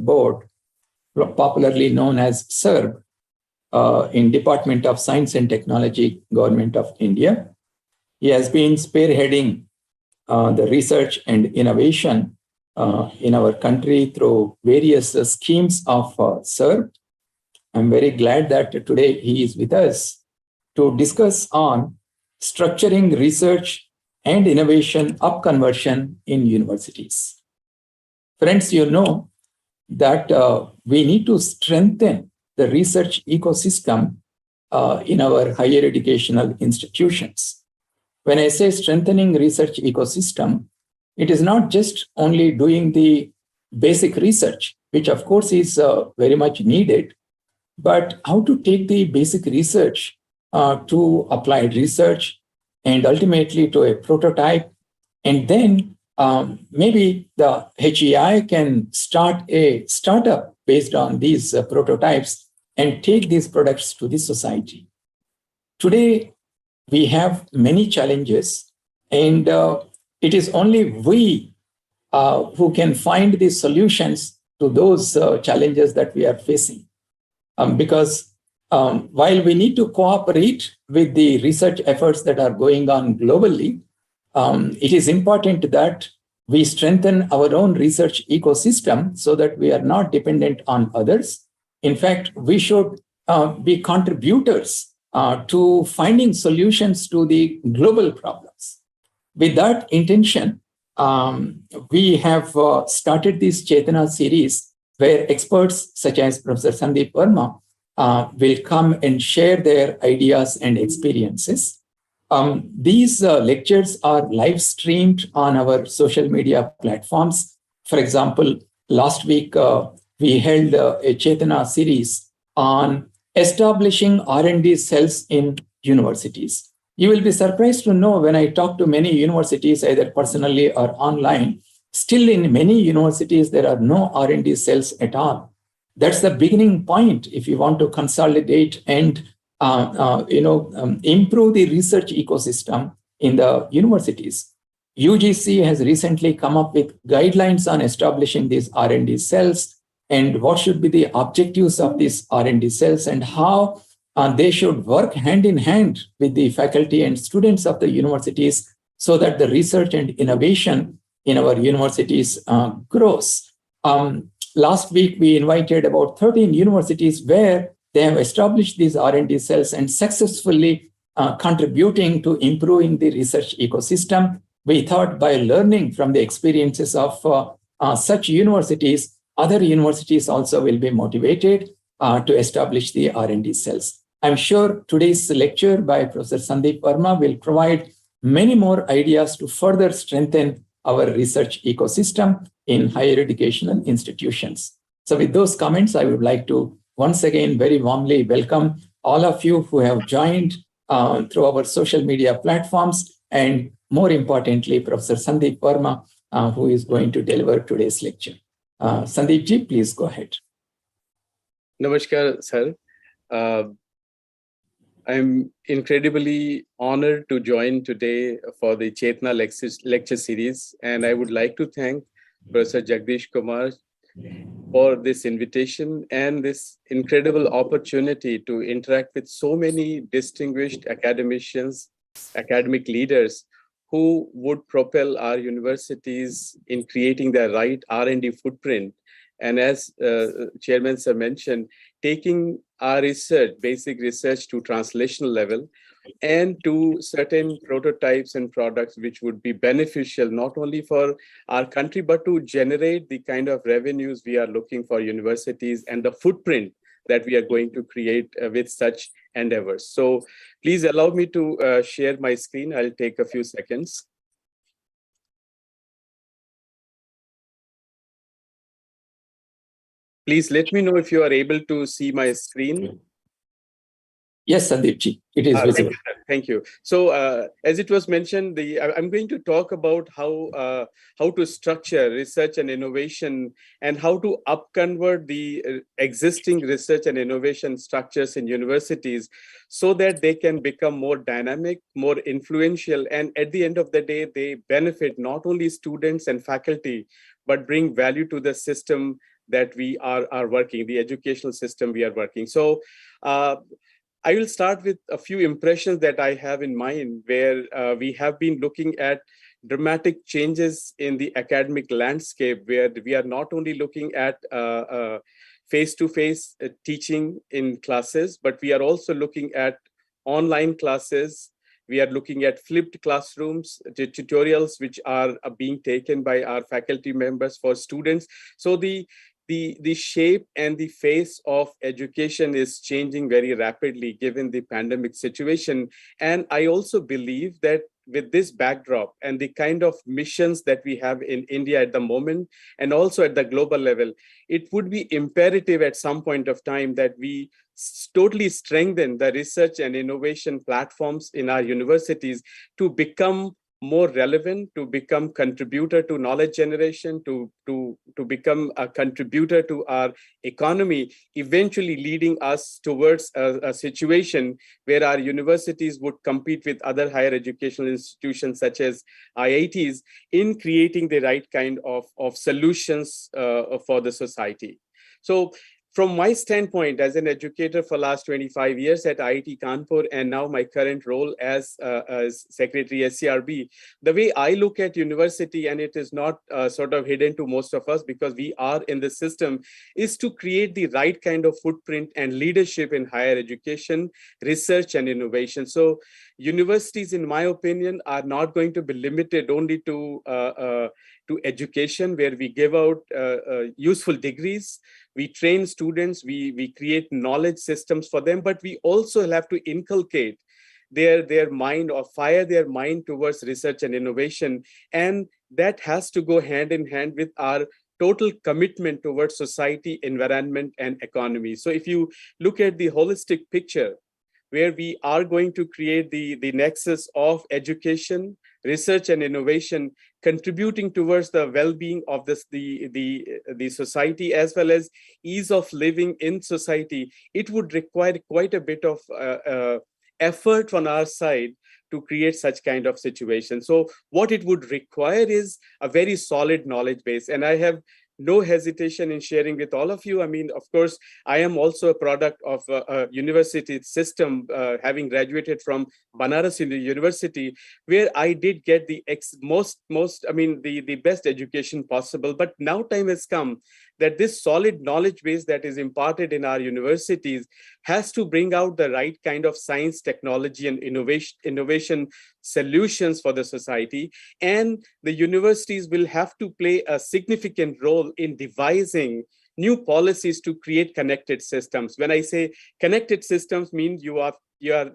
Board, popularly known as SERB, in Department of Science and Technology, Government of India. He has been spearheading the research and innovation in our country through various schemes of SERB. I'm very glad that today he is with us to discuss on structuring research and innovation upconversion in universities. Friends, you know that we need to strengthen the research ecosystem in our higher educational institutions. When I say strengthening research ecosystem, it is not just only doing the basic research, which of course is very much needed, but how to take the basic research to applied research and ultimately to a prototype. And then maybe the HEI can start a startup based on these prototypes and take these products to the society. Today, we have many challenges, and it is only we who can find the solutions to those challenges that we are facing. Because while we need to cooperate with the research efforts that are going on globally, it is important that we strengthen our own research ecosystem so that we are not dependent on others. In fact, we should be contributors to finding solutions to the global problems. With that intention, we have started this Chetana series where experts such as Professor Sandeep Verma will come and share their ideas and experiences. These lectures are live streamed on our social media platforms. For example, last week, we held a Chetana series on establishing R&D cells in universities. You will be surprised to know when I talk to many universities, either personally or online, still in many universities, there are no R&D cells at all. That's the beginning point if you want to consolidate and improve the research ecosystem in the universities. UGC has recently come up with guidelines on establishing these R&D cells and what should be the objectives of these R&D cells and how they should work hand in hand with the faculty and students of the universities so that the research and innovation in our universities grows. Last week, we invited about 13 universities where they have established these R&D cells and successfully contributing to improving the research ecosystem. We thought by learning from the experiences of such universities, other universities also will be motivated to establish the R&D cells. I'm sure today's lecture by Professor Sandeep Verma will provide many more ideas to further strengthen our research ecosystem in higher educational institutions. So with those comments, I would like to once again very warmly welcome all of you who have joined through our social media platforms, and more importantly, Professor Sandeep Verma, who is going to deliver today's lecture. Sandeep ji, please go ahead. Namaskar, sir. I'm incredibly honored to join today for the Chetana lecture series, and I would like to thank Professor Jagdish Kumar for this invitation and this incredible opportunity to interact with so many distinguished academicians, academic leaders who would propel our universities in creating their right R&D footprint. And as Chairman Sir mentioned, taking our research, basic research to translational level and to certain prototypes and products which would be beneficial not only for our country, but to generate the kind of revenues we are looking for universities and the footprint that we are going to create with such endeavors. So please allow me to share my screen. I'll take a few seconds. Please let me know if you are able to see my screen. Yes, Sandeep ji, it is visible. Thank you. So as it was mentioned, I'm going to talk about how to structure research and innovation and how to upconvert the existing research and innovation structures in universities so that they can become more dynamic, more influential, and at the end of the day, they benefit not only students and faculty, but bring value to the system that we are working, the educational system we are working. So I will start with a few impressions that I have in mind, where we have been looking at dramatic changes in the academic landscape, where we are not only looking at face-to-face teaching in classes, but we are also looking at online classes. We are looking at flipped classrooms, the tutorials which are being taken by our faculty members for students. So the shape and the face of education is changing very rapidly given the pandemic situation. And I also believe that with this backdrop and the kind of missions that we have in India at the moment, and also at the global level, it would be imperative at some point of time that we totally strengthen the research and innovation platforms in our universities to become more relevant, to become contributor to knowledge generation, to become a contributor to our economy, eventually leading us towards a situation where our universities would compete with other higher educational institutions such as IITs in creating the right kind of solutions for the society. So from my standpoint as an educator for last 25 years at IIT Kanpur, and now my current role as Secretary SERB, the way I look at university, and it is not sort of hidden to most of us because we are in the system, is to create the right kind of footprint and leadership in higher education, research and innovation. So universities, in my opinion, are not going to be limited only to education, where we give out useful degrees, we train students, we create knowledge systems for them, but we also have to inculcate their mind, or fire their mind towards research and innovation. And that has to go hand in hand with our total commitment towards society, environment, and economy. So if you look at the holistic picture, where we are going to create the nexus of education, research, and innovation, contributing towards the well-being of the society as well as ease of living in society, it would require quite a bit of effort on our side to create such kind of situation. So what it would require is a very solid knowledge base. And I have no hesitation in sharing with all of you. I mean, of course, I am also a product of a university system, having graduated from Banaras University, where I did get the the best education possible. But now time has come that this solid knowledge base that is imparted in our universities has to bring out the right kind of science, technology, and innovation solutions for the society. And the universities will have to play a significant role in devising new policies to create connected systems. When I say connected systems, means you are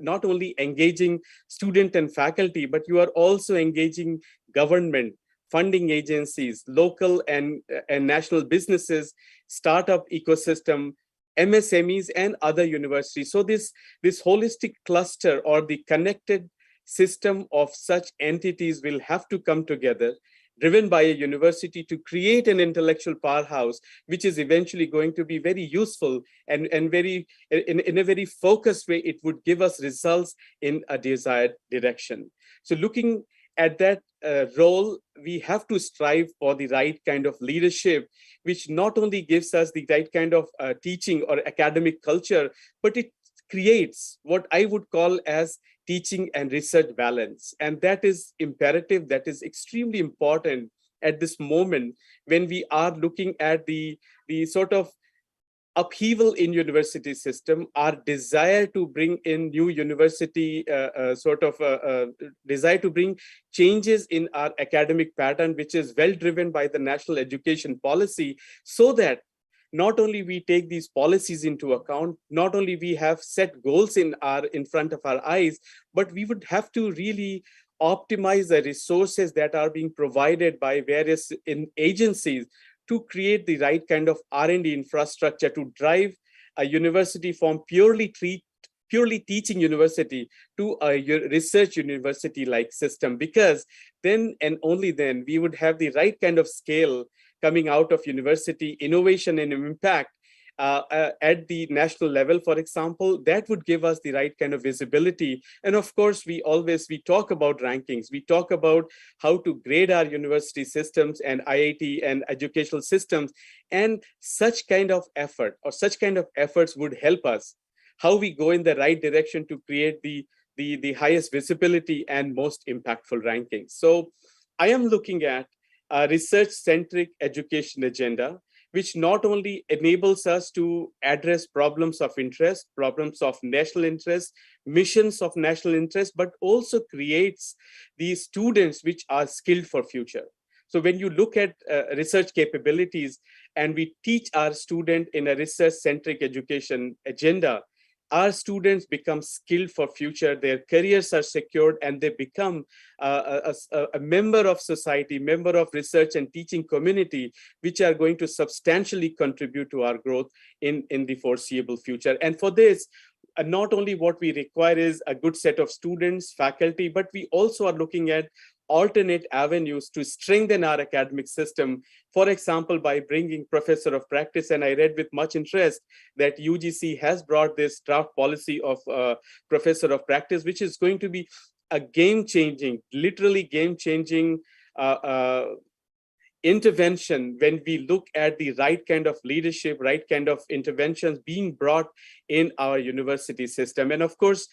not only engaging student and faculty, but you are also engaging government, funding agencies, local and national businesses, startup ecosystem, MSMEs, and other universities. So this holistic cluster, or the connected system of such entities, will have to come together, driven by a university, to create an intellectual powerhouse, which is eventually going to be very useful and very in a very focused way. It would give us results in a desired direction. So looking at that role, we have to strive for the right kind of leadership, which not only gives us the right kind of teaching or academic culture, but it creates what I would call as teaching and research balance. And that is imperative, that is extremely important at this moment when we are looking at the sort of upheaval in university system, our desire to bring in new university, desire to bring changes in our academic pattern, which is well driven by the national education policy, so that not only we take these policies into account, not only we have set goals in front of our eyes, but we would have to really optimize the resources that are being provided by various agencies to create the right kind of R&D infrastructure to drive a university from purely teaching university to a research university-like system. Because then and only then we would have the right kind of scale coming out of university innovation and impact, at the national level, for example, that would give us the right kind of visibility. And of course, we talk about rankings. We talk about how to grade our university systems and IIT and educational systems. And such kind of effort or such kind of efforts would help us how we go in the right direction to create the highest visibility and most impactful rankings. So I am looking at a research-centric education agenda, which not only enables us to address problems of interest, problems of national interest, missions of national interest, but also creates these students which are skilled for future. So when you look at research capabilities and we teach our student in a research-centric education agenda, our students become skilled for future, their careers are secured, and they become a member of society, member of research and teaching community, which are going to substantially contribute to our growth in the foreseeable future. And for this, not only what we require is a good set of students, faculty, but we also are looking at alternate avenues to strengthen our academic system. For example, by bringing professor of practice, and I read with much interest that UGC has brought this draft policy of professor of practice, which is going to be a game-changing, literally game-changing intervention when we look at the right kind of leadership, right kind of interventions being brought in our university system. And of course,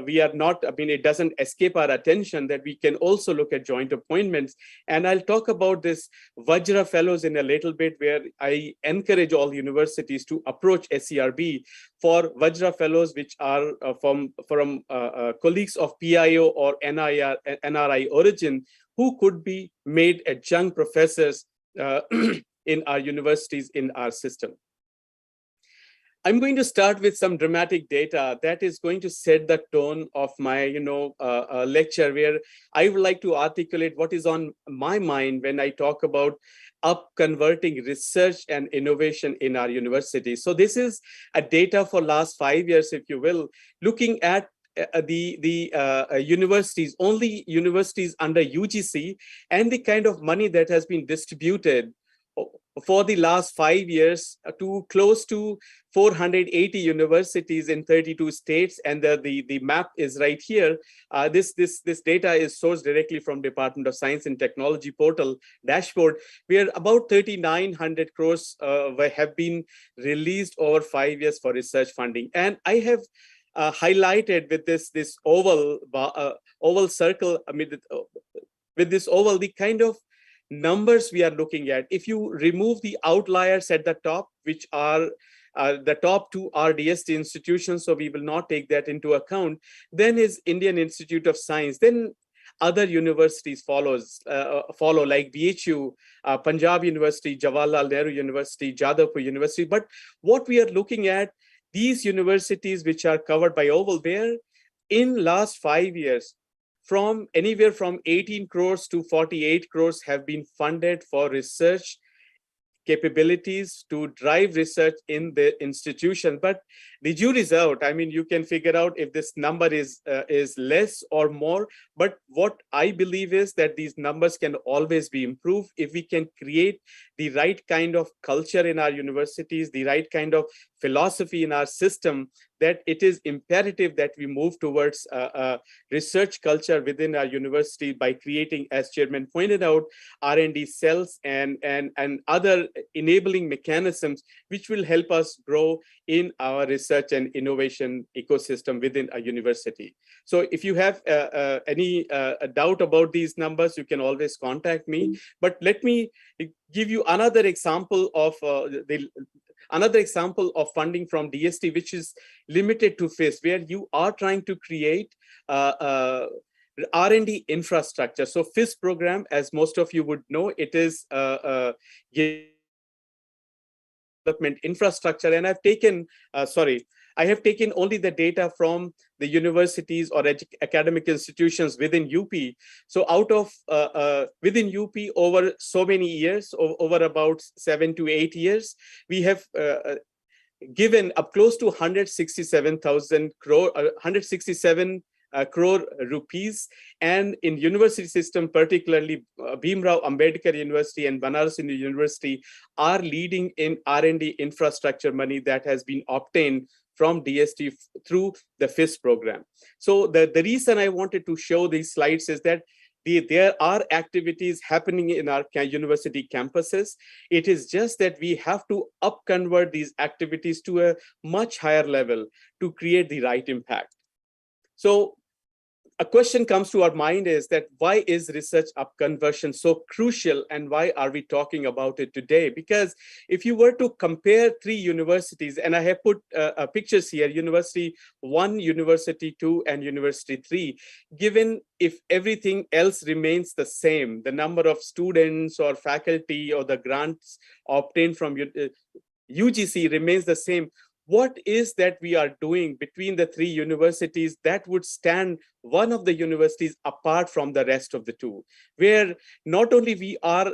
we are not, I mean, it doesn't escape our attention that we can also look at joint appointments. And I'll talk about this Vajra Fellows in a little bit, where I encourage all universities to approach SERB for Vajra Fellows, which are from colleagues of PIO or NRI origin, who could be made adjunct professors in our universities, in our system. I'm going to start with some dramatic data that is going to set the tone of my lecture, where I would like to articulate what is on my mind when I talk about converting research and innovation in our university. So this is a data for last 5 years, if you will, looking at universities, only universities under UGC, and the kind of money that has been distributed for the last 5 years to close to 480 universities in 32 states. And the map is right here. This data is sourced directly from Department of Science and Technology portal dashboard, where about 3,900 crores have been released over 5 years for research funding. And I have highlighted with this oval circle, I mean, with this oval, the kind of numbers we are looking at. If you remove the outliers at the top, which are the top two RDST institutions, so we will not take that into account, then is Indian Institute of Science, then other universities follow like BHU, Punjab University, Jawaharlal Nehru University, Jadavpur University. But what we are looking at, these universities which are covered by oval, there in last 5 years, from anywhere from 18 crores to 48 crores have been funded for research capabilities to drive research in the institution. But the jury's out. I mean, you can figure out if this number is less or more. But what I believe is that these numbers can always be improved if we can create the right kind of culture in our universities, the right kind of philosophy in our system, that it is imperative that we move towards a research culture within our university by creating, as Chairman pointed out, R&D cells and other enabling mechanisms which will help us grow in our research and innovation ecosystem within a university. So if you have any doubt about these numbers, you can always contact me. But let me give you another example of funding from DST, which is limited to FIS, where you are trying to create R&D infrastructure. So FIS program, as most of you would know, it is development infrastructure. And I have taken only the data from the universities or academic institutions within UP. So out of within UP, over so many years, over about 7 to 8 years, we have given up close to 167,000 crore, 167 crore rupees. And in university system, particularly Bhimrao Ambedkar University and Banaras Hindu University are leading in R&D infrastructure money that has been obtained from DST through the FIS program. So the reason I wanted to show these slides is that there are activities happening in our university campuses. It is just that we have to up-convert these activities to a much higher level to create the right impact. So a question comes to our mind is that why is research up conversion so crucial, and why are we talking about it today? Because if you were to compare three universities, and I have put pictures here, University 1, University 2, and University 3, given if everything else remains the same, the number of students or faculty or the grants obtained from UGC remains the same, what is that we are doing between the three universities that would stand one of the universities apart from the rest of the two, where not only we are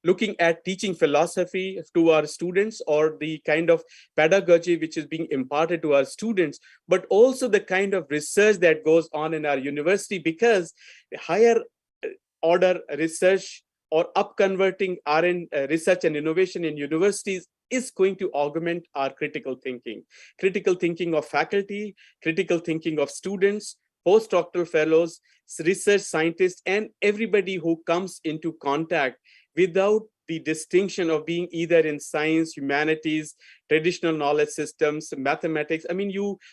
looking at teaching philosophy to our students or the kind of pedagogy which is being imparted to our students, but also the kind of research that goes on in our university, because higher order research or up-converting research and innovation in universities is going to augment our critical thinking of faculty, critical thinking of students, postdoctoral fellows, research scientists, and everybody who comes into contact without the distinction of being either in science, humanities, traditional knowledge systems, mathematics,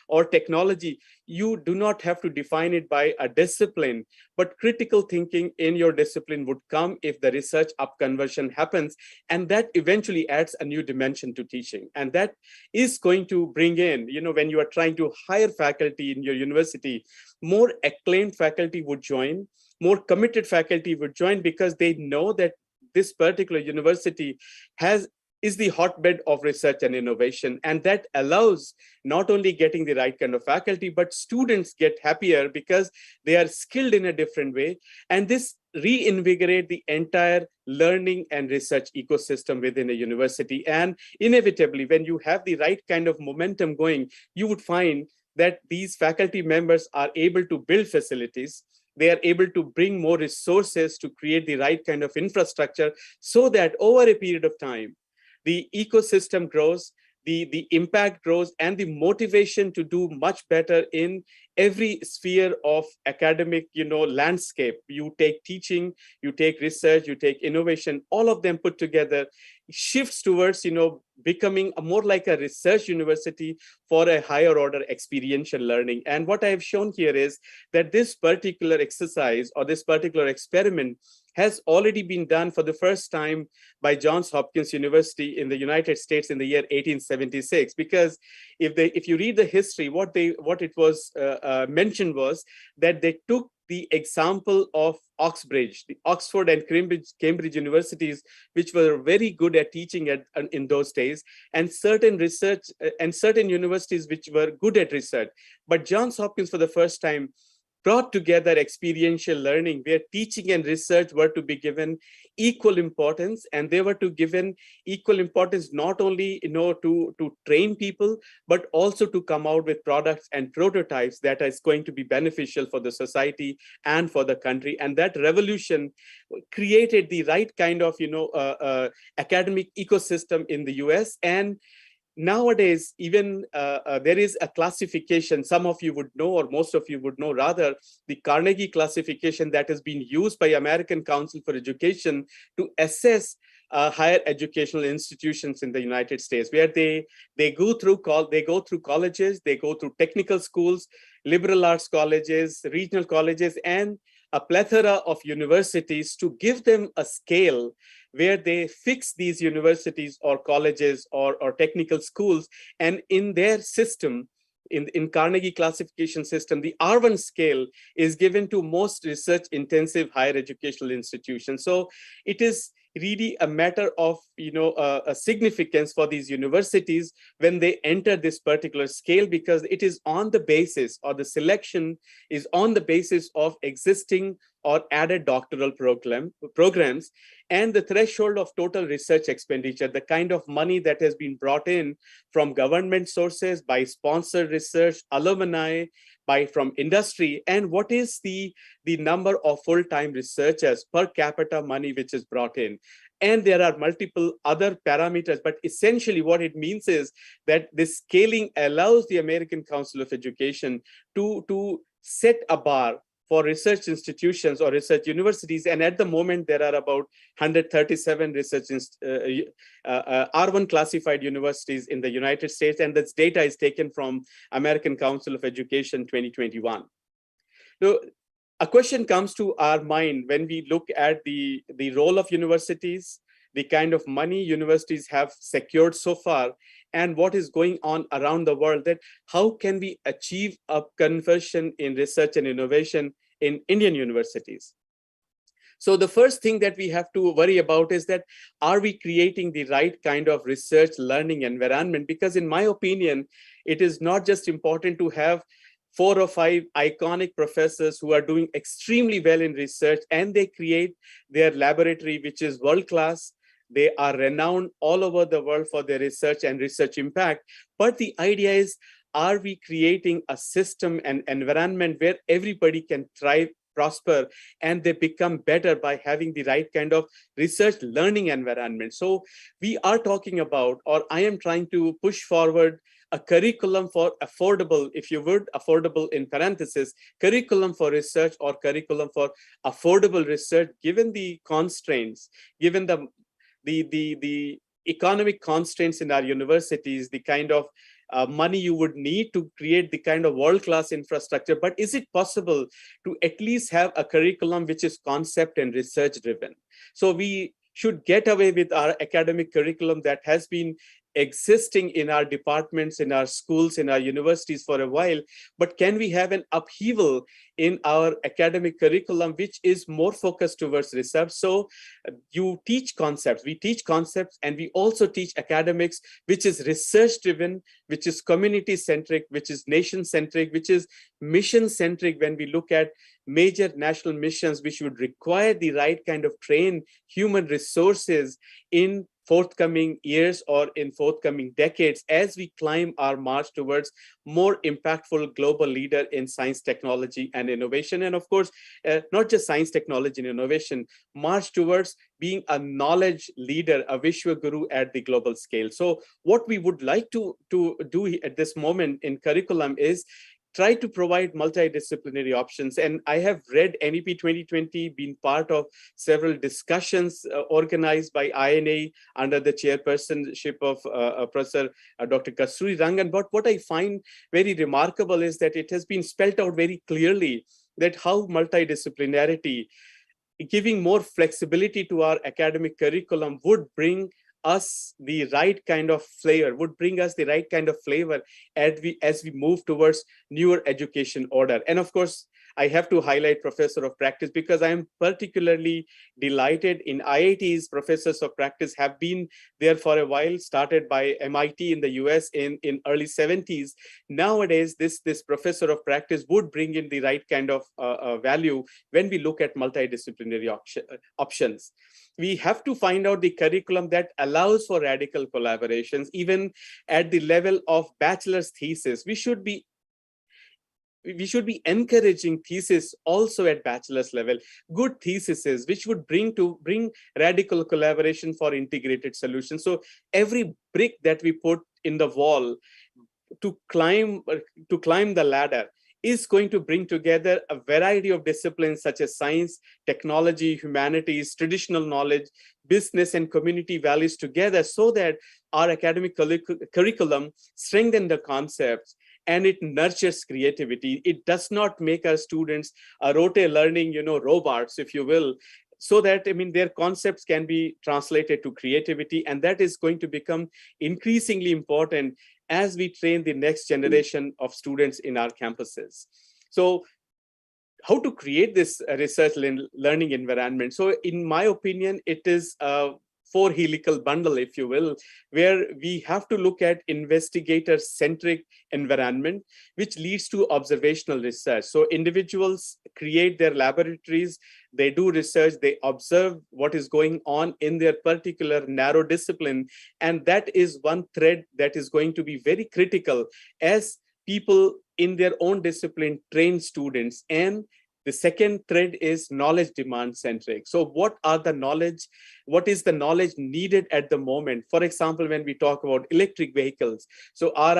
or technology. You do not have to define it by a discipline, but critical thinking in your discipline would come if the research up conversion happens, and that eventually adds a new dimension to teaching. And that is going to bring in, when you are trying to hire faculty in your university, more acclaimed faculty would join, more committed faculty would join, because they know that this particular university is the hotbed of research and innovation. And that allows not only getting the right kind of faculty, but students get happier because they are skilled in a different way. And this reinvigorate the entire learning and research ecosystem within a university. And inevitably, when you have the right kind of momentum going, you would find that these faculty members are able to build facilities. They are able to bring more resources to create the right kind of infrastructure, so that over a period of time, the ecosystem grows, the impact grows, and the motivation to do much better in every sphere of academic landscape. You take teaching, you take research, you take innovation, all of them put together shifts towards becoming more like a research university for a higher order experiential learning. And what I have shown here is that this particular exercise or this particular experiment has already been done for the first time by Johns Hopkins University in the United States in the year 1876. Because if you read the history, what it was mentioned was that they took the example of Oxbridge, the Oxford and Cambridge universities, which were very good at teaching in those days, and certain research and certain universities which were good at research. But Johns Hopkins, for the first time, brought together experiential learning, where teaching and research were to be given equal importance, and they were to given equal importance not only to train people, but also to come out with products and prototypes that is going to be beneficial for the society and for the country. And that revolution created the right kind of academic ecosystem in the US. And nowadays, even there is a classification, some of you would know, or most of you would know rather, the Carnegie classification that has been used by American Council for Education to assess higher educational institutions in the United States, where they go through colleges, they go through technical schools, liberal arts colleges, regional colleges, and a plethora of universities to give them a scale where they fix these universities or colleges or technical schools. And in their system, in Carnegie classification system, the R1 scale is given to most research intensive higher educational institutions. So it is really a matter of a significance for these universities when they enter this particular scale, because it is on the basis, or the selection is on the basis of existing or added doctoral programs, and the threshold of total research expenditure, the kind of money that has been brought in from government sources, by sponsored research, alumni, from industry, and what is the number of full-time researchers per capita money which is brought in. And there are multiple other parameters, but essentially what it means is that this scaling allows the American Council of Education to set a bar for research institutions or research universities. And at the moment, there are about 137 R1 classified universities in the United States. And this data is taken from American Council of Education 2021. So a question comes to our mind when we look at the role of universities, the kind of money universities have secured so far, and what is going on around the world, that how can we achieve a conversion in research and innovation in Indian universities? So the first thing that we have to worry about is that, are we creating the right kind of research learning environment? Because in my opinion, it is not just important to have 4 or 5 iconic professors who are doing extremely well in research, and they create their laboratory, which is world-class. They are renowned all over the world for their research and research impact. But the idea is, are we creating a system and environment where everybody can thrive, prosper, and they become better by having the right kind of research learning environment? So we are talking about, or I am trying to push forward, a curriculum for affordable, if you would, affordable in parentheses, curriculum for research or curriculum for affordable research, given the constraints, given the economic constraints in our universities, the kind of money you would need to create the kind of world-class infrastructure. But is it possible to at least have a curriculum which is concept and research driven? So we should get away with our academic curriculum that has been existing in our departments, in our schools, in our universities for a while, but can we have an upheaval in our academic curriculum which is more focused towards research? So you teach concepts, we teach concepts, and we also teach academics which is research driven, which is community centric, which is nation centric, which is mission centric. When we look at major national missions, which would require the right kind of trained human resources in forthcoming years or in forthcoming decades, as we climb our march towards more impactful global leader in science, technology, and innovation. And of course, not just science, technology, and innovation, march towards being a knowledge leader, a Vishwa Guru at the global scale. So what we would like to do at this moment in curriculum is try to provide multidisciplinary options. And I have read NEP 2020, been part of several discussions organized by INA under the chairpersonship of Professor Dr. Kasturi Rangan. But what I find very remarkable is that it has been spelled out very clearly that how multidisciplinarity, giving more flexibility to our academic curriculum, would bring us the right kind of flavor, as we move towards newer education order. And of course, I have to highlight Professor of Practice, because I am particularly delighted in IIT's Professors of Practice have been there for a while, started by MIT in the US in early 70s. Nowadays, this Professor of Practice would bring in the right kind of value when we look at multidisciplinary options. We have to find out the curriculum that allows for radical collaborations, even at the level of bachelor's thesis. We should be encouraging thesis also at bachelor's level, good theses which would bring radical collaboration for integrated solutions. So every brick that we put in the wall to climb the ladder is going to bring together a variety of disciplines such as science, technology, humanities, traditional knowledge, business, and community values together, so that our academic curriculum strengthens the concepts and it nurtures creativity. It does not make our students rote learning, robots, if you will, so that, their concepts can be translated to creativity. And that is going to become increasingly important as we train the next generation of students in our campuses. So how to create this research learning environment? So in my opinion, it is four helical bundle, if you will, where we have to look at investigator-centric environment, which leads to observational research. So individuals create their laboratories, they do research, they observe what is going on in their particular narrow discipline. And that is one thread that is going to be very critical as people in their own discipline train students. And the second thread is knowledge demand centric. So what is the knowledge needed at the moment? For example, when we talk about electric vehicles, so are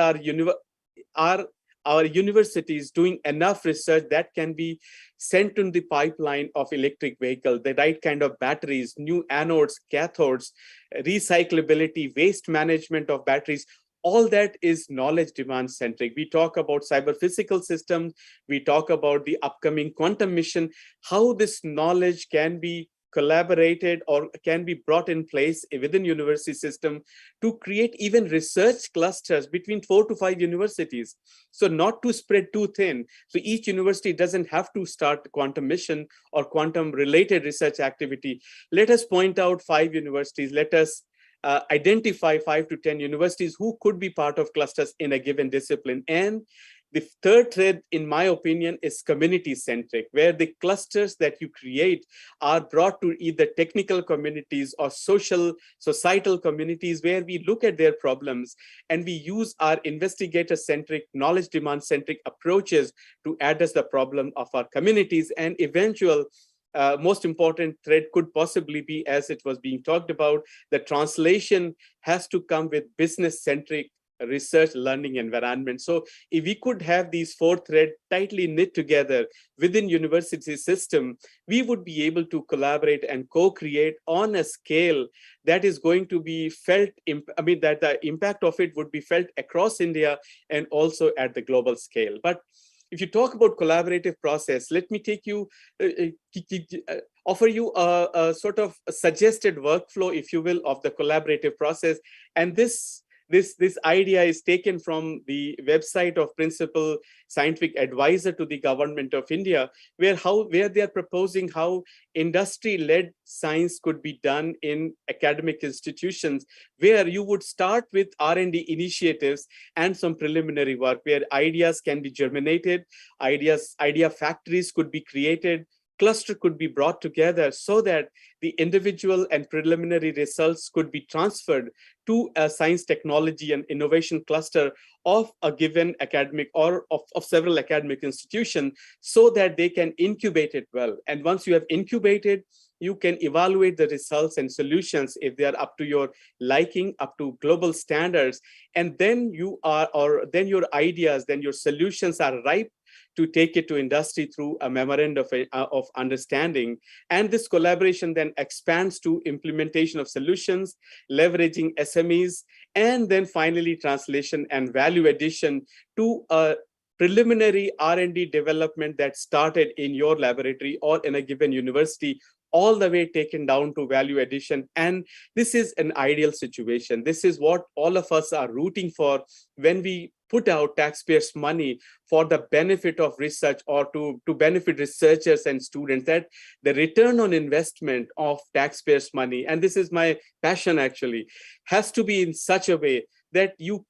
our universities doing enough research that can be sent in the pipeline of electric vehicle, the right kind of batteries, new anodes, cathodes, recyclability, waste management of batteries? All that is knowledge demand centric. We talk about cyber physical systems, we talk about the upcoming quantum mission, how this knowledge can be collaborated or can be brought in place within university system to create even research clusters between 4 to 5 universities. So not to spread too thin. So each university doesn't have to start quantum mission or quantum related research activity. Let us point out 5 universities. Let us identify 5 to 10 universities who could be part of clusters in a given discipline. And the third thread, in my opinion, is community-centric, where the clusters that you create are brought to either technical communities or societal communities, where we look at their problems and we use our investigator-centric, knowledge demand-centric approaches to address the problem of our communities. And eventual most important thread could possibly be, as it was being talked about, the translation has to come with business-centric research learning environment. So if we could have these 4 threads tightly knit together within university system, we would be able to collaborate and co-create on a scale that is going to be felt, that the impact of it would be felt across India and also at the global scale. But if you talk about collaborative process, let me take you, offer you a sort of a suggested workflow, if you will, of the collaborative process. And this idea is taken from the website of Principal Scientific Advisor to the Government of India, where they are proposing how industry-led science could be done in academic institutions, where you would start with R&D initiatives and some preliminary work, where ideas can be germinated, idea factories could be created, cluster could be brought together so that the individual and preliminary results could be transferred to a science, technology, and innovation cluster of a given academic or of several academic institutions, so that they can incubate it well. And once you have incubated, you can evaluate the results and solutions if they are up to your liking, up to global standards. And then your ideas, then your solutions are ripe to take it to industry through a memorandum of understanding. And this collaboration then expands to implementation of solutions, leveraging SMEs, and then finally translation and value addition to a preliminary R&D development that started in your laboratory or in a given university, all the way taken down to value addition. And this is an ideal situation. This is what all of us are rooting for when we put out taxpayers' money for the benefit of research or to benefit researchers and students, that the return on investment of taxpayers' money, and this is my passion actually, has to be in such a way that you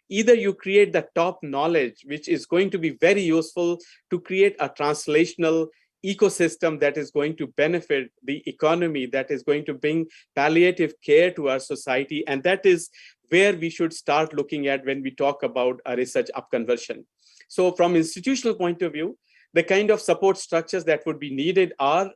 create the top knowledge, which is going to be very useful to create a translational ecosystem that is going to benefit the economy, that is going to bring palliative care to our society. And that is where we should start looking at when we talk about a research upconversion. So from institutional point of view, the kind of support structures that would be needed are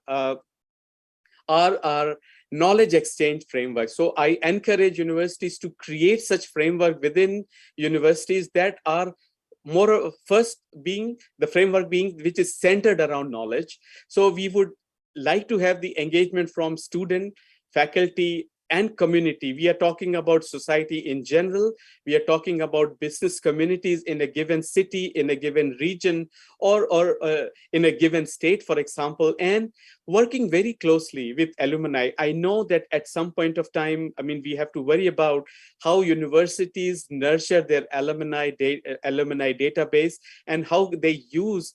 knowledge exchange framework. So I encourage universities to create such framework within universities that are first being the framework being which is centered around knowledge. So we would like to have the engagement from student, faculty, and community. We are talking about society in general. We are talking about business communities in a given city, in a given region, or in a given state, for example, and working very closely with alumni. I know that at some point of time, we have to worry about how universities nurture their alumni database and how they use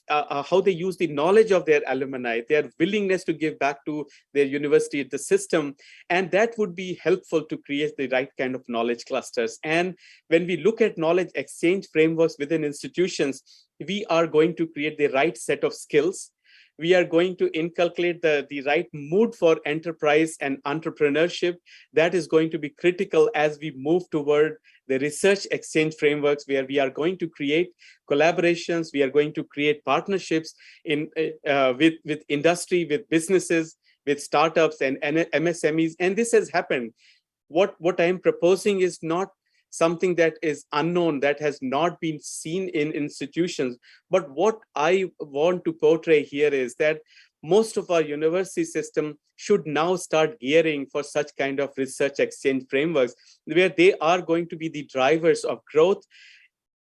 how they use the knowledge of their alumni, their willingness to give back to their university, the system, and that would be helpful to create the right kind of knowledge clusters. And when we look at knowledge exchange frameworks within institutions, we are going to create the right set of skills. We are going to inculcate the right mood for enterprise and entrepreneurship. That is going to be critical as we move toward the research exchange frameworks, where we are going to create collaborations, we are going to create partnerships with industry, with businesses, with startups and MSMEs. And this has happened. What I am proposing is not something that is unknown, that has not been seen in institutions. But what I want to portray here is that most of our university system should now start gearing for such kind of research exchange frameworks, where they are going to be the drivers of growth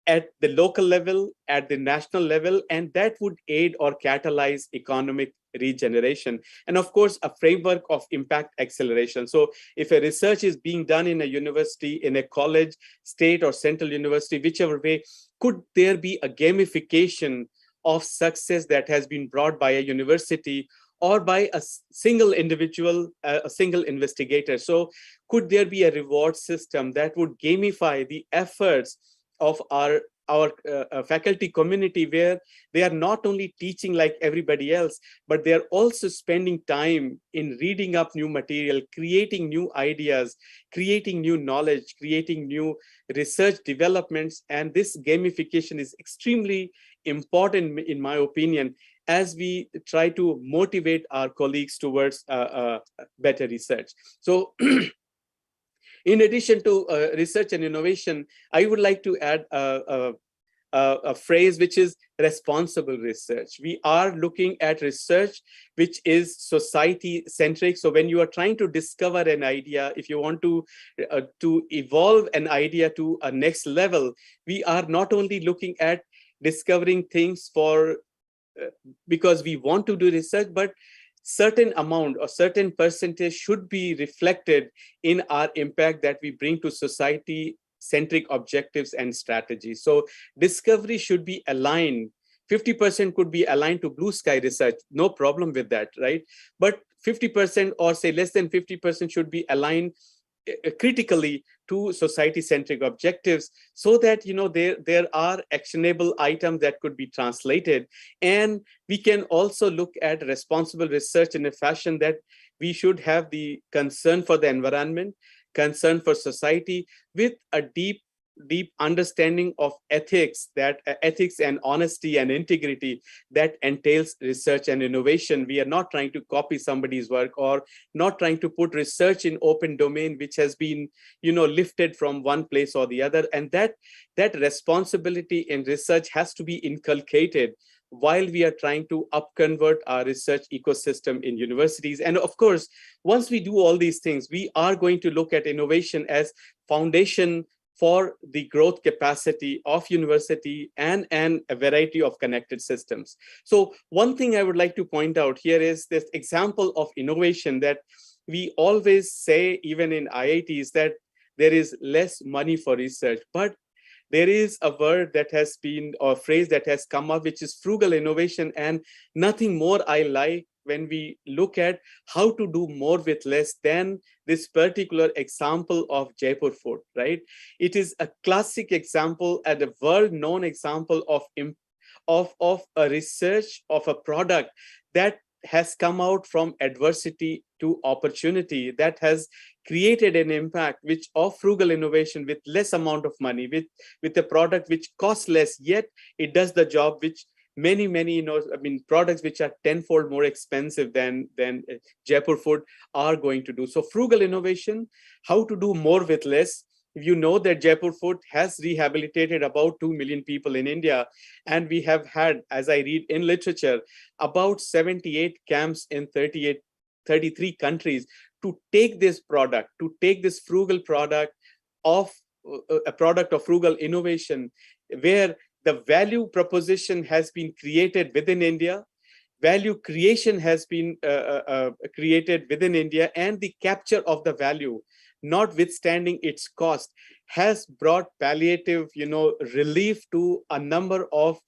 at the local level, at the national level, and that would aid or catalyze economic regeneration. And of course, a framework of impact acceleration. So if a research is being done in a university, in a college, state or central university, whichever way, could there be a gamification of success that has been brought by a university or by a single individual, a single investigator? So could there be a reward system that would gamify the efforts of our faculty community, where they are not only teaching like everybody else, but they are also spending time in reading up new material, creating new ideas, creating new knowledge, creating new research developments. And this gamification is extremely important, in my opinion, as we try to motivate our colleagues towards better research. So in addition to research and innovation, I would like to add a phrase which is responsible research. We are looking at research which is society-centric. So when you are trying to discover an idea, if you want to evolve an idea to a next level, we are not only looking at discovering things because we want to do research, but certain amount or certain percentage should be reflected in our impact that we bring to society-centric objectives and strategies. So discovery should be aligned. 50% could be aligned to blue sky research, no problem with that, right? But 50% or say less than 50% should be aligned critically to society-centric objectives, so that there are actionable items that could be translated. And we can also look at responsible research in a fashion that we should have the concern for the environment, concern for society, with a deep understanding of ethics, ethics and honesty and integrity that entails research and innovation. We are not trying to copy somebody's work, or not trying to put research in open domain which has been lifted from one place or the other. And that responsibility in research has to be inculcated while we are trying to upconvert our research ecosystem in universities. And of course, once we do all these things, we are going to look at innovation as foundation for the growth capacity of university and a variety of connected systems. So one thing I would like to point out here is this example of innovation that we always say, even in IITs, that there is less money for research, but there is a word that has been, or phrase that has come up, which is frugal innovation. And nothing more I like when we look at how to do more with less than this particular example of Jaipur food, right? It is a classic example and a world-known example of a research of a product that has come out from adversity to opportunity, that has created an impact which of frugal innovation with less amount of money, with a product which costs less, yet it does the job which many products which are tenfold more expensive than Jaipur food are going to do. So frugal innovation, how to do more with less. You know that Jaipur food has rehabilitated about 2 million people in India, and we have had, as I read in literature, about 78 camps in 33 countries to take this product, to take this frugal product of a product of frugal innovation, where the value proposition has been created within India, value creation has been created within India, and the capture of the value, notwithstanding its cost, has brought palliative, relief to a number of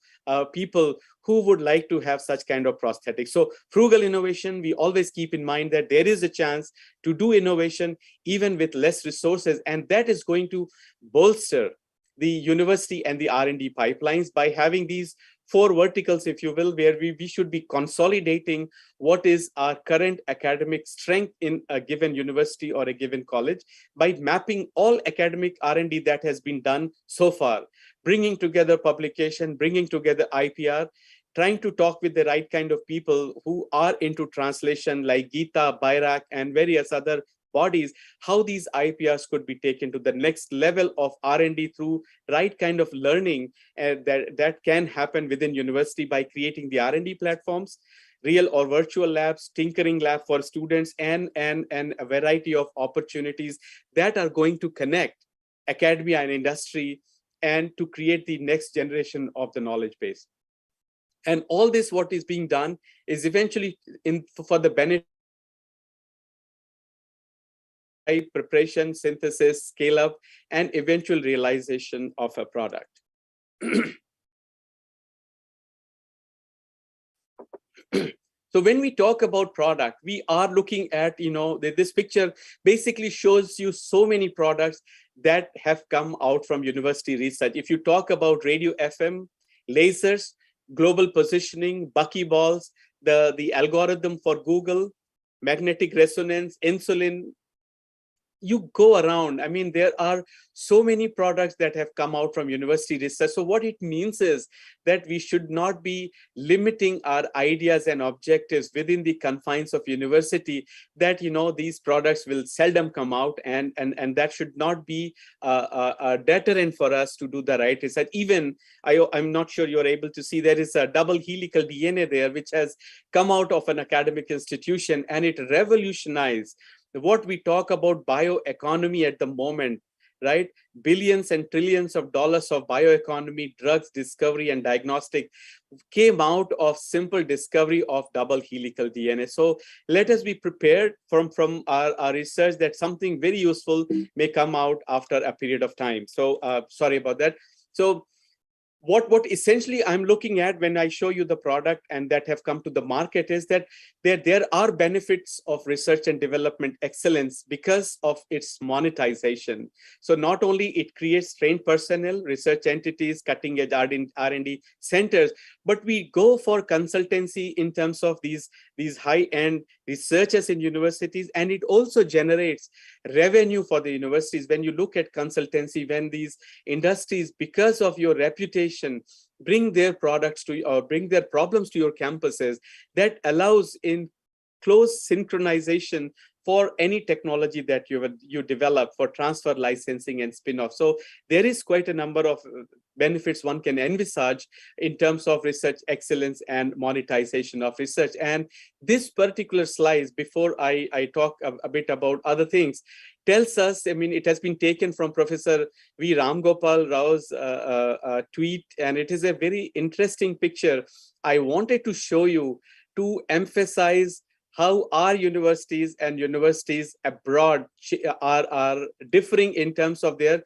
people who would like to have such kind of prosthetics. So frugal innovation, we always keep in mind that there is a chance to do innovation even with less resources, and that is going to bolster the university and the R&D pipelines by having these four verticals, if you will, where we should be consolidating what is our current academic strength in a given university or a given college by mapping all academic R&D that has been done so far, bringing together publication, bringing together IPR, trying to talk with the right kind of people who are into translation like Geeta, Bairak, and various other bodies, how these IPRs could be taken to the next level of R&D through right kind of learning that can happen within university by creating the R&D platforms, real or virtual labs, tinkering lab for students, and a variety of opportunities that are going to connect academia and industry and to create the next generation of the knowledge base. And all this, what is being done is eventually for the benefit preparation, synthesis, scale up, and eventual realization of a product. So when we talk about product, we are looking at, this picture basically shows you so many products that have come out from university research. If you talk about radio FM, lasers, global positioning, buckyballs, the algorithm for Google, magnetic resonance, insulin, you go around. I mean, there are so many products that have come out from university research. So what it means is that we should not be limiting our ideas and objectives within the confines of university, that, these products will seldom come out, and that should not be a deterrent for us to do the right research. Even, I'm not sure you're able to see, there is a double helical DNA there, which has come out of an academic institution, and it revolutionized what we talk about bioeconomy at the moment, right? Billions and trillions of dollars of bioeconomy, drugs, discovery, and diagnostic came out of simple discovery of double helical DNA. So let us be prepared from our research that something very useful may come out after a period of time. So sorry about that. So what essentially I'm looking at when I show you the product and that have come to the market is that there are benefits of research and development excellence because of its monetization. So not only it creates trained personnel, research entities, cutting edge R&D centers, but we go for consultancy in terms of these high-end researchers in universities, and it also generates revenue for the universities. When you look at consultancy, when these industries, because of your reputation, bring their products to or bring their problems to your campuses, that allows in close synchronization for any technology that you develop for transfer, licensing, and spin-off. So there is quite a number of benefits one can envisage in terms of research excellence and monetization of research. And this particular slide, before I talk a bit about other things, tells us, I mean, it has been taken from Professor V. Ram Gopal Rao's tweet, and it is a very interesting picture. I wanted to show you to emphasize how our universities and universities abroad are differing in terms of their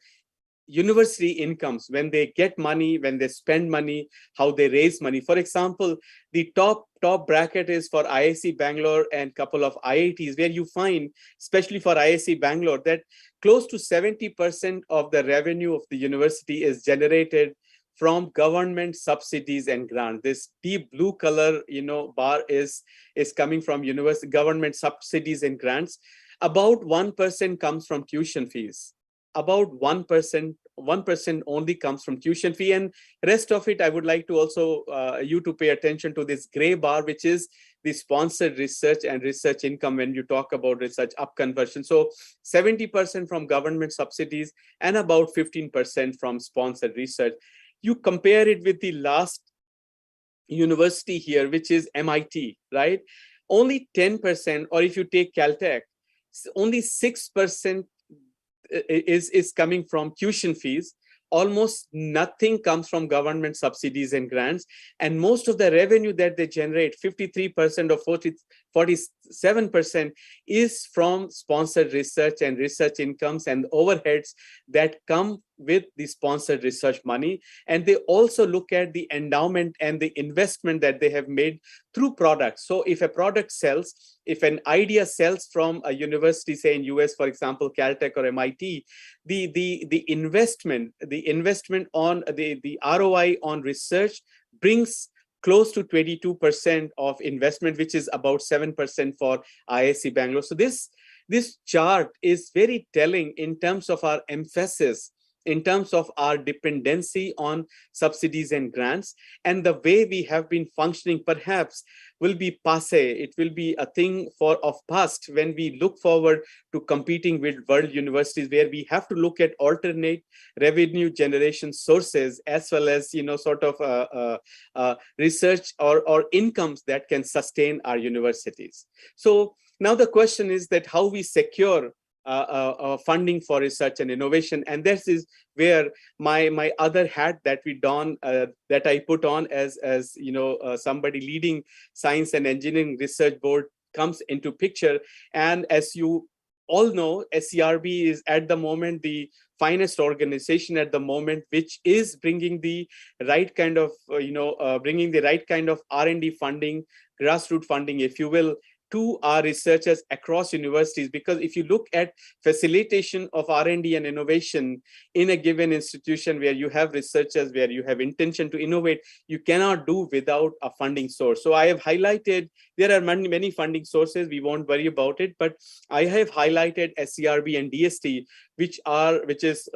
university incomes, when they get money, when they spend money, how they raise money. For example, the top bracket is for IISc Bangalore and couple of IITs, where you find, especially for IISc Bangalore, that close to 70% of the revenue of the university is generated from government subsidies and grants. This deep blue color, bar is coming from university government subsidies and grants. About 1% comes from tuition fees. About 1% only comes from tuition fee, and rest of it, I would like to also you to pay attention to this gray bar, which is the sponsored research and research income when you talk about research up conversion. So 70% from government subsidies and about 15% from sponsored research. You compare it with the last university here, which is MIT, right? Only 10%, or if you take Caltech, only 6% is coming from tuition fees. Almost nothing comes from government subsidies and grants. And most of the revenue that they generate, 53% or 7% is from sponsored research and research incomes and overheads that come with the sponsored research money. And they also look at the endowment and the investment that they have made through products. So if a product sells, if an idea sells from a university, say in US, for example, Caltech or MIT, the investment on the ROI on research brings close to 22% of investment, which is about 7% for IISc Bangalore. So this chart is very telling in terms of our emphasis, in terms of our dependency on subsidies and grants, and the way we have been functioning perhaps will be passé. It will be a thing of past when we look forward to competing with world universities, where we have to look at alternate revenue generation sources, as well as research or incomes that can sustain our universities. So now the question is that how we secure funding for research and innovation, and this is where my other hat that we don that I put on as somebody leading science and engineering research board comes into picture. And as you all know, SERB is at the moment the finest organization at the moment, which is bringing the right kind of bringing the right kind of R&D funding, grassroots funding, if you will, to our researchers across universities. Because if you look at facilitation of R&D and innovation in a given institution where you have researchers, where you have intention to innovate, you cannot do without a funding source. So I have highlighted, there are many funding sources, we won't worry about it, but I have highlighted SERB and DST, which is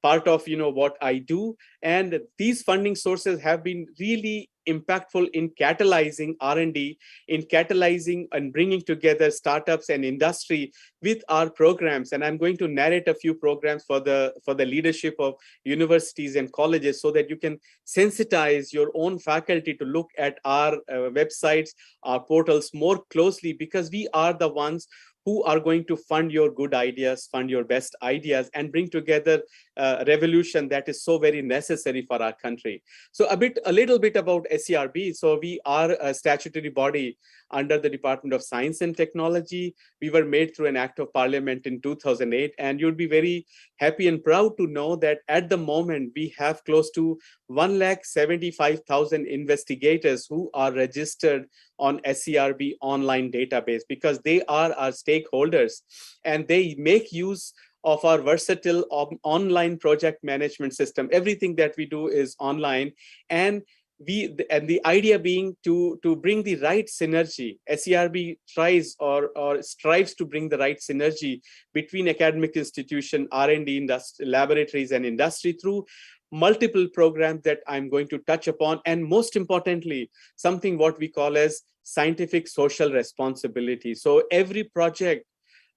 part of what I do. And these funding sources have been really impactful in catalyzing R&D, in catalyzing and bringing together startups and industry with our programs. And I'm going to narrate a few programs for the leadership of universities and colleges, so that you can sensitize your own faculty to look at our websites, our portals more closely, because we are the ones who are going to fund your good ideas, fund your best ideas, and bring together a revolution that is so very necessary for our country. So a little bit about SERB. So we are a statutory body under the Department of Science and Technology. We were made through an act of parliament in 2008. And you'd be very happy and proud to know that at the moment, we have close to 175,000 investigators who are registered on SERB online database, because they are our stakeholders and they make use of our versatile online project management system. Everything that we do is online, and the idea being to bring the right synergy. SERB tries or strives to bring the right synergy between academic institution, R&D, laboratories, and industry through multiple programs that I'm going to touch upon. And most importantly, something what we call as scientific social responsibility. So every project,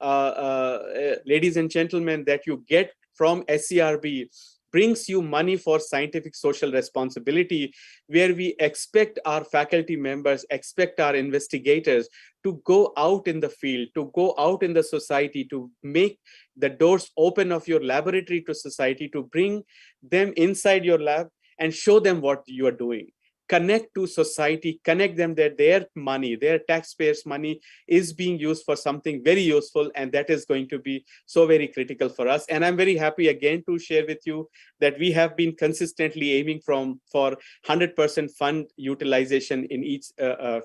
ladies and gentlemen, that you get from SERB brings you money for scientific social responsibility, where we expect our faculty members, expect our investigators to go out in the field, to go out in the society, to make the doors open of your laboratory to society, to bring them inside your lab and show them what you are doing. Connect to society, connect them that their money, their taxpayers' money is being used for something very useful, and that is going to be so very critical for us. And I'm very happy again to share with you that we have been consistently aiming for 100% fund utilization in each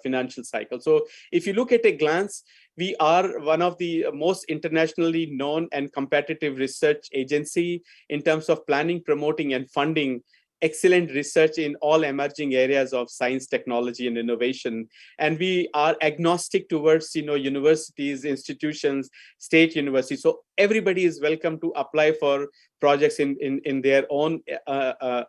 financial cycle. So if you look at a glance, we are one of the most internationally known and competitive research agency in terms of planning, promoting, and funding excellent research in all emerging areas of science, technology, and innovation. And we are agnostic towards, universities, institutions, state universities. So everybody is welcome to apply for projects in their own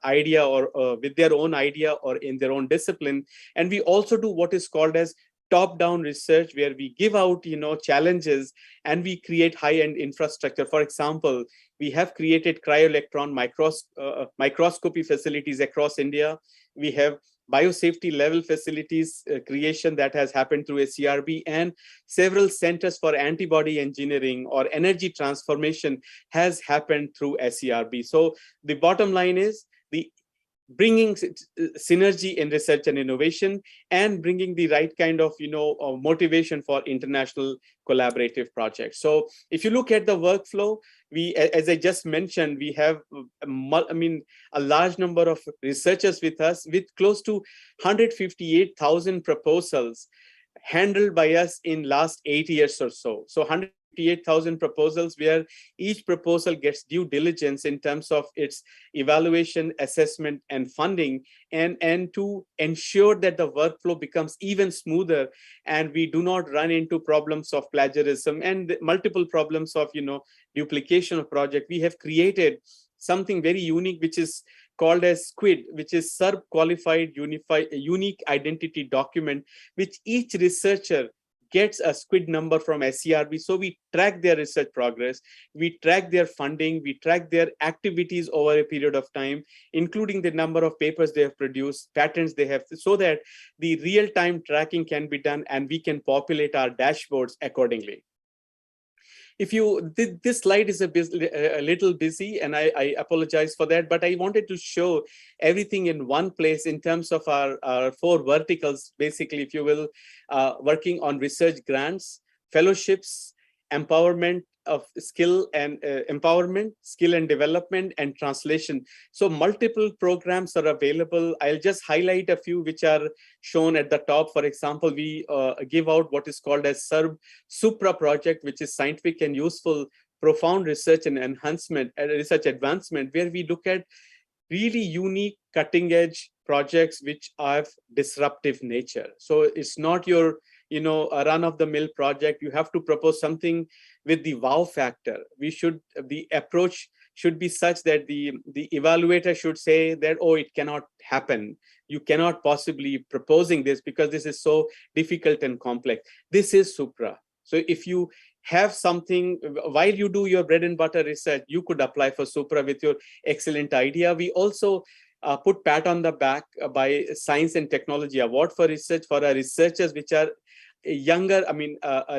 idea or with their own idea or in their own discipline. And we also do what is called as top-down research, where we give out, challenges and we create high-end infrastructure. For example, we have created cryo-electron microscopy facilities across India. We have biosafety level facilities creation that has happened through SERB, and several centers for antibody engineering or energy transformation has happened through SERB. So the bottom line is, the bringing synergy in research and innovation, and bringing the right kind of motivation for international collaborative projects. So if you look at the workflow, as I just mentioned, we have a large number of researchers with us, with close to 158,000 proposals handled by us in last 8 years or so. So 158,000 proposals, where each proposal gets due diligence in terms of its evaluation, assessment, and funding, and to ensure that the workflow becomes even smoother and we do not run into problems of plagiarism and multiple problems of duplication of project. We have created something very unique, which is called as SQUID, which is SERB Qualified Unique Identity Document, which each researcher gets a SQUID number from SERB. So we track their research progress, we track their funding, we track their activities over a period of time, including the number of papers they have produced, patents they have, so that the real-time tracking can be done and we can populate our dashboards accordingly. This slide is a little busy, and I apologize for that, but I wanted to show everything in one place in terms of our 4 verticals, basically, if you will, working on research grants, fellowships, empowerment of skill and skill and development, and translation. So multiple programs are available. I'll just highlight a few which are shown at the top. For example, we give out what is called as SERB Supra project, which is scientific and useful profound research and enhancement, research advancement, where we look at really unique cutting edge projects which have disruptive nature. So it's not your a run-of-the-mill project. You have to propose something with the wow factor. The approach should be such that the evaluator should say that, oh, it cannot happen. You cannot possibly proposing this because this is so difficult and complex. This is Supra. So if you have something, while you do your bread and butter research, you could apply for Supra with your excellent idea. We also put pat on the back by Science and Technology Award for research for our researchers which are younger,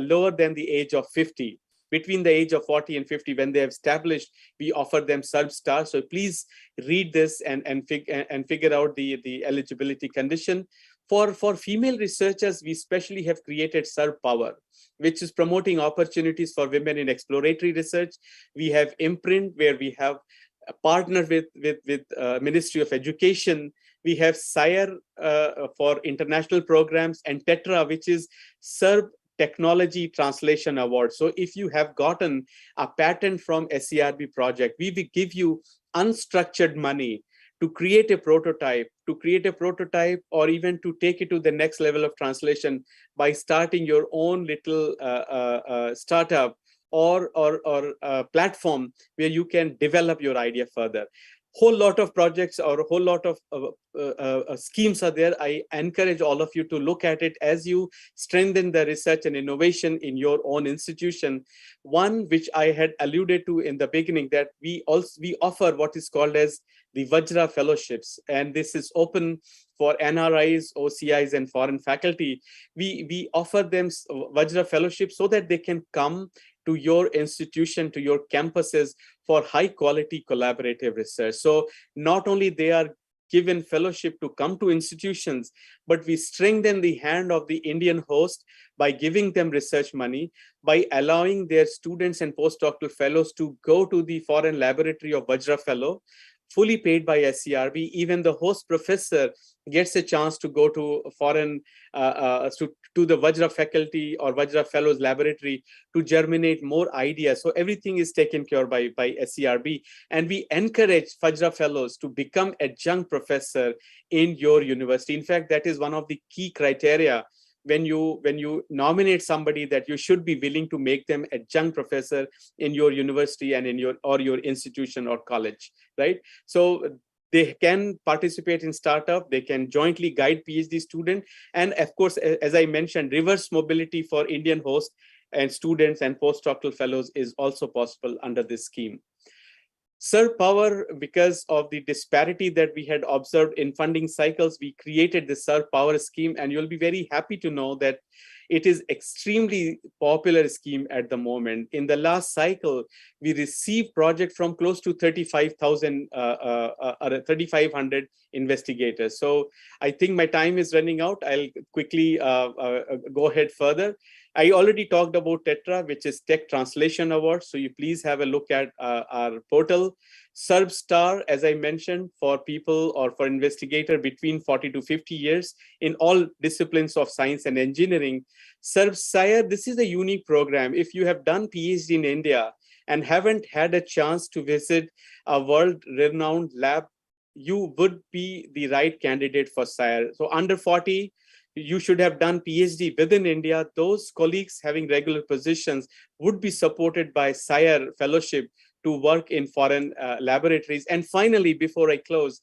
lower than the age of 50. Between the age of 40 and 50, when they have established, we offer them SERB star. So please read this and figure out the eligibility condition. For female researchers, we specially have created SERB Power, which is promoting opportunities for women in exploratory research. We have Imprint, where we have partnered with Ministry of Education. We have SIRE for international programs, and Tetra, which is SERB Technology Translation Award. So if you have gotten a patent from SERB project, we will give you unstructured money to create a prototype, or even to take it to the next level of translation by starting your own little startup or platform where you can develop your idea further. Whole lot of projects or a whole lot of schemes are there. I encourage all of you to look at it as you strengthen the research and innovation in your own institution. One which I had alluded to in the beginning, that we offer what is called as the Vajra Fellowships, and this is open for NRIs, OCIs, and foreign faculty. We offer them Vajra Fellowships so that they can come to your institution, to your campuses for high quality collaborative research. So not only they are given fellowship to come to institutions, but we strengthen the hand of the Indian host by giving them research money, by allowing their students and postdoctoral fellows to go to the foreign laboratory of Vajra Fellow, fully paid by SERB. Even the host professor gets a chance to go to foreign, to the Vajra faculty or Vajra fellows laboratory to germinate more ideas. So everything is taken care of by SERB. And we encourage Vajra fellows to become adjunct professor in your university. In fact, that is one of the key criteria when you nominate somebody, that you should be willing to make them adjunct professor in your university and in your institution or college, right? So they can participate in startup, they can jointly guide PhD student, and of course, as I mentioned, reverse mobility for Indian hosts and students and postdoctoral fellows is also possible under this scheme. SERB Power, because of the disparity that we had observed in funding cycles, we created the SERB Power scheme, and you'll be very happy to know that it is extremely popular scheme at the moment. In the last cycle, we received project from close to 3,500 investigators. So I think my time is running out. I'll quickly go ahead further. I already talked about TETRA, which is Tech Translation Award. So you please have a look at our portal. SERB Star, as I mentioned, for people or for investigator between 40 to 50 years in all disciplines of science and engineering. SERB SIRE, this is a unique program. If you have done PhD in India and haven't had a chance to visit a world-renowned lab, you would be the right candidate for SIRE. So under 40, you should have done PhD within India. Those colleagues having regular positions would be supported by SIRE fellowship to work in foreign laboratories. And finally, before I close,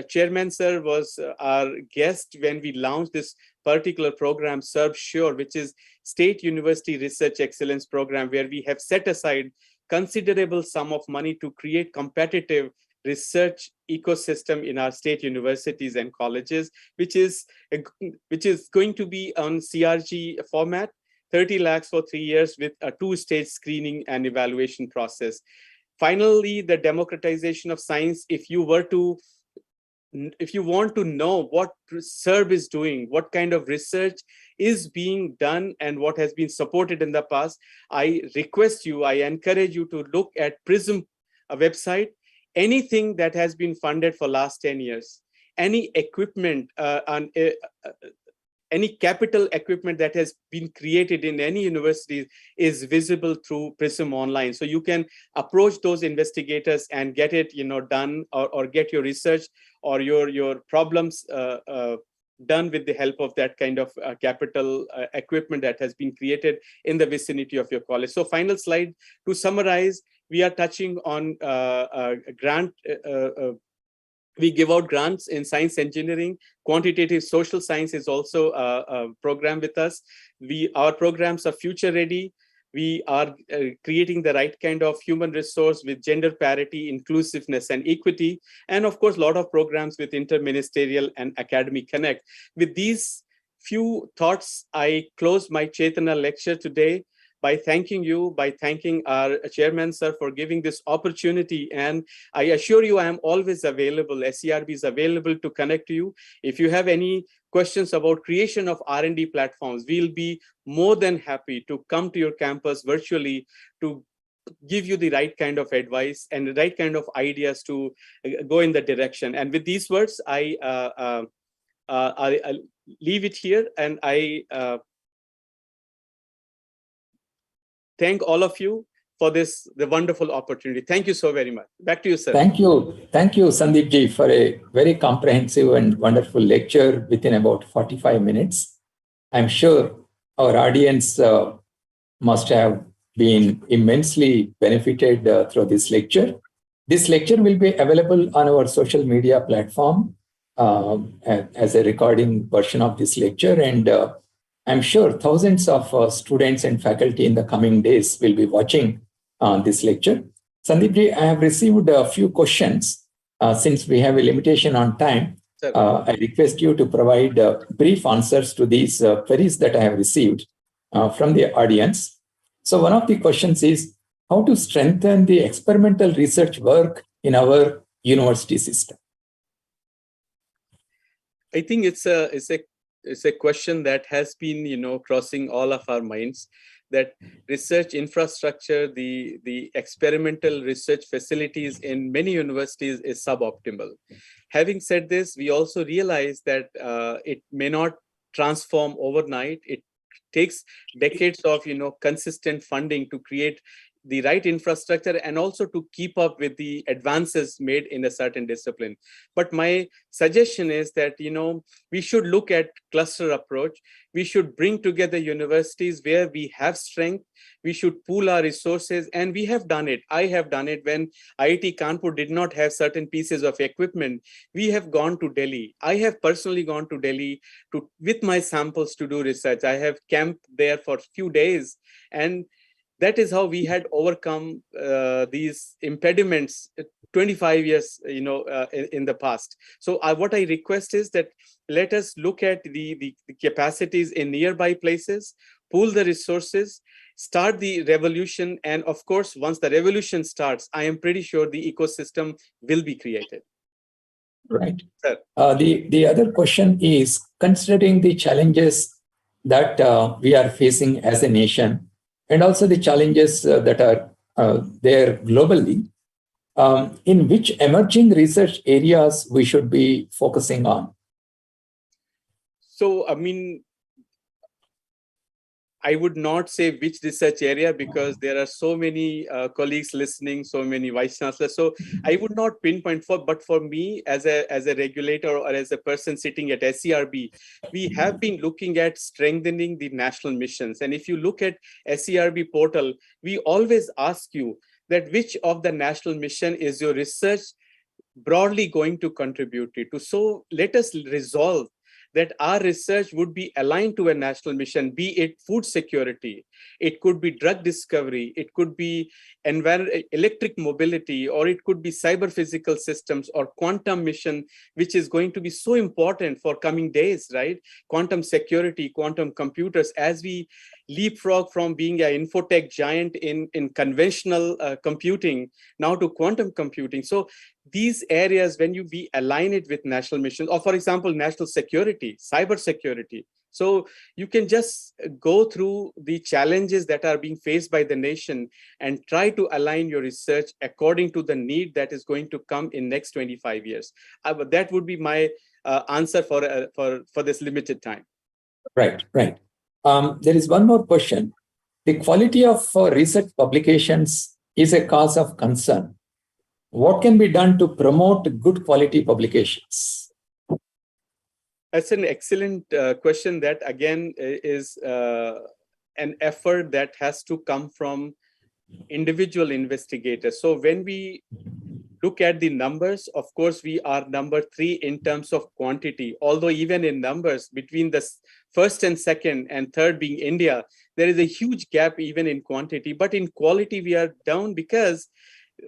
Chairman Sir was our guest when we launched this particular program, SERB Sure, which is State University Research Excellence Program, where we have set aside considerable sum of money to create competitive research ecosystem in our state universities and colleges, which is going to be on CRG format, 30 lakhs for 3 years with a 2-stage screening and evaluation process. Finally, the democratization of science. If you want to know what SERB is doing, what kind of research is being done and what has been supported in the past, I encourage you to look at PRISM, a website. Anything that has been funded for last 10 years, any equipment, any capital equipment that has been created in any university is visible through PRISM Online. So you can approach those investigators and get it, done, or get your research or your problems done with the help of that kind of capital equipment that has been created in the vicinity of your college. So final slide, to summarize, we are touching on grant. We give out grants in science engineering. Quantitative social science is also a program with us. Our programs are future ready. We are creating the right kind of human resource with gender parity, inclusiveness, and equity. And of course, a lot of programs with interministerial and academic connect. With these few thoughts, I close my Chetana lecture today by thanking our chairman, sir, for giving this opportunity. And I assure you, I am always available. SERB is available to connect to you. If you have any questions about creation of R&D platforms, we'll be more than happy to come to your campus virtually to give you the right kind of advice and the right kind of ideas to go in the direction. And with these words, I'll leave it here, and I thank all of you for the wonderful opportunity. Thank you so very much. Back to you, sir. Thank you, Sandeep ji, for a very comprehensive and wonderful lecture within about 45 minutes. I'm sure our audience must have been immensely benefited through this lecture. This lecture will be available on our social media platform as a recording version of this lecture, and I'm sure thousands of students and faculty in the coming days will be watching this lecture. Sandeep ji, I have received a few questions. Since we have a limitation on time, I request you to provide brief answers to these queries that I have received from the audience. So one of the questions is how to strengthen the experimental research work in our university system. I think it's a question that has been, crossing all of our minds, that research infrastructure, the experimental research facilities in many universities is suboptimal. Having said this, we also realize that it may not transform overnight. It takes decades of, consistent funding to create the right infrastructure and also to keep up with the advances made in a certain discipline. But my suggestion is that, we should look at cluster approach. We should bring together universities where we have strength. We should pool our resources, and we have done it. I have done it when IIT Kanpur did not have certain pieces of equipment. We have gone to Delhi. I have personally gone to Delhi with my samples to do research. I have camped there for a few days, and that is how we had overcome these impediments 25 years, in the past. So what I request is that let us look at the capacities in nearby places, pool the resources, start the revolution. And of course, once the revolution starts, I am pretty sure the ecosystem will be created. Right. Sir. The other question is, considering the challenges that we are facing as a nation, and also the challenges that are there globally, in which emerging research areas we should be focusing on? So, I mean, I would not say which research area, because there are so many colleagues listening, so many vice chancellors. So I would not pinpoint but for me as a regulator or as a person sitting at SERB, we have been looking at strengthening the national missions. And if you look at SERB portal, we always ask you that which of the national mission is your research broadly going to contribute to. So let us resolve that our research would be aligned to a national mission, be it food security, it could be drug discovery, it could be electric mobility, or it could be cyber physical systems or quantum mission, which is going to be so important for coming days, right? Quantum security, quantum computers, as we leapfrog from being an infotech giant in conventional computing now to quantum computing. So these areas, when we align it with national missions, or for example, national security, cyber security. So you can just go through the challenges that are being faced by the nation and try to align your research according to the need that is going to come in next 25 years. That would be my answer for this limited time. Right. There is one more question. The quality of research publications is a cause of concern. What can be done to promote good quality publications? That's an excellent question. That again is an effort that has to come from individual investigators. So when we look at the numbers, of course, we are number 3 in terms of quantity. Although even in numbers, between the first and second and third being India, there is a huge gap even in quantity. But in quality, we are down because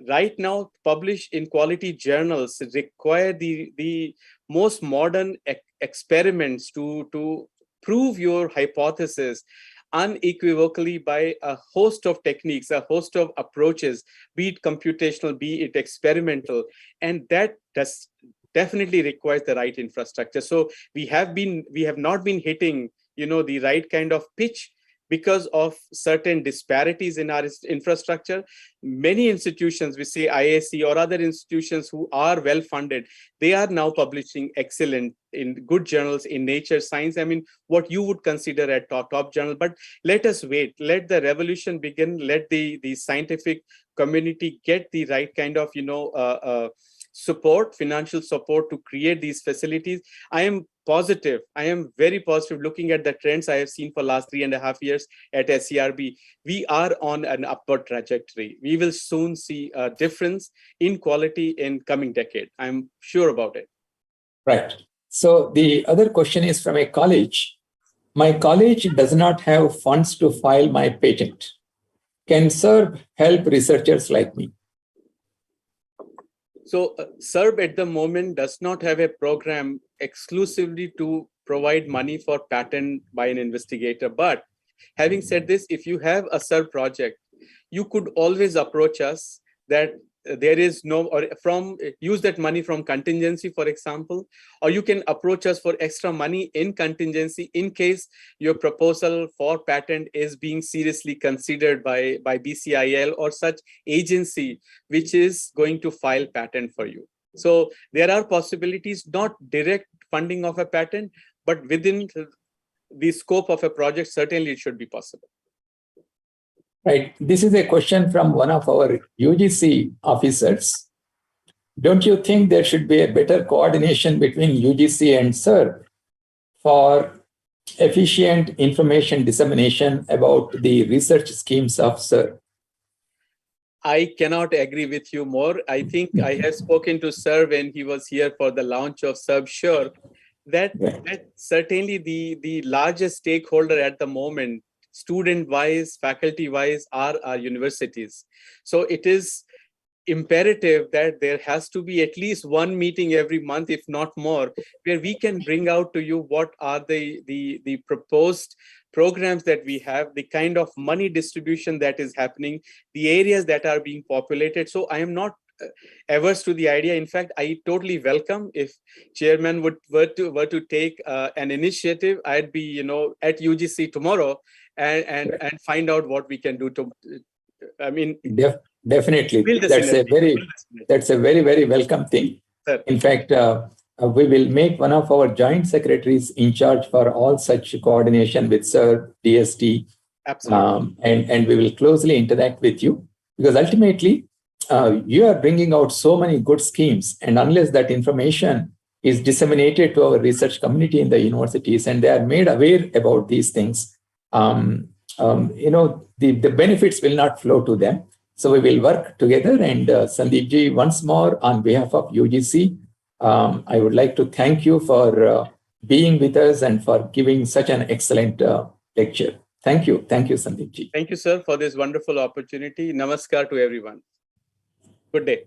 right now, publish in quality journals require the most modern experiments to prove your hypothesis unequivocally by a host of techniques, a host of approaches, be it computational, be it experimental, and that does definitely requires the right infrastructure. So we have not been hitting, the right kind of pitch because of certain disparities in our infrastructure. Many institutions, we say IAC or other institutions who are well funded, they are now publishing excellent in good journals in Nature, Science. I mean, what you would consider a top journal. But let us wait. Let the revolution begin. Let the scientific community get the right kind of support, financial support to create these facilities. I am very positive looking at the trends I have seen for last 3.5 years at SERB. We are on an upward trajectory. We will soon see a difference in quality in coming decade. I'm sure about it. Right. So the other question is from a college. My college does not have funds to file my patent. Can SERB help researchers like me? So SERB at the moment does not have a program exclusively to provide money for patent by an investigator. But having said this, if you have a SERB project, you could always approach us that there is no, or use that money from contingency, for example, or you can approach us for extra money in contingency in case your proposal for patent is being seriously considered by BCIL or such agency which is going to file patent for you. So there are possibilities, not direct funding of a patent, but within the scope of a project, certainly it should be possible. Right. This is a question from one of our UGC officers. Don't you think there should be a better coordination between UGC and SERB for efficient information dissemination about the research schemes of SERB? I cannot agree with you more. I think I have spoken to SERB when he was here for the launch of SERB Sure, that certainly the largest stakeholder at the moment student-wise, faculty-wise, are our universities. So it is imperative that there has to be at least one meeting every month, if not more, where we can bring out to you what are the proposed programs that we have, the kind of money distribution that is happening, the areas that are being populated. So I am not averse to the idea. In fact, I totally welcome if chairman were to take an initiative. I'd be at UGC tomorrow and find out what we can do to. I mean, definitely, build the that's synergy. a very welcome thing. Sir. In fact, we will make one of our joint secretaries in charge for all such coordination with SERB, DST, Absolutely. And we will closely interact with you, because ultimately you are bringing out so many good schemes, and unless that information is disseminated to our research community in the universities and they are made aware about these things, the benefits will not flow to them. So we will work together. And Sandeep ji, once more on behalf of UGC, I would like to thank you for being with us and for giving such an excellent lecture. Thank you, Sandeep ji. Thank you, sir, for this wonderful opportunity. Namaskar to everyone. Good day.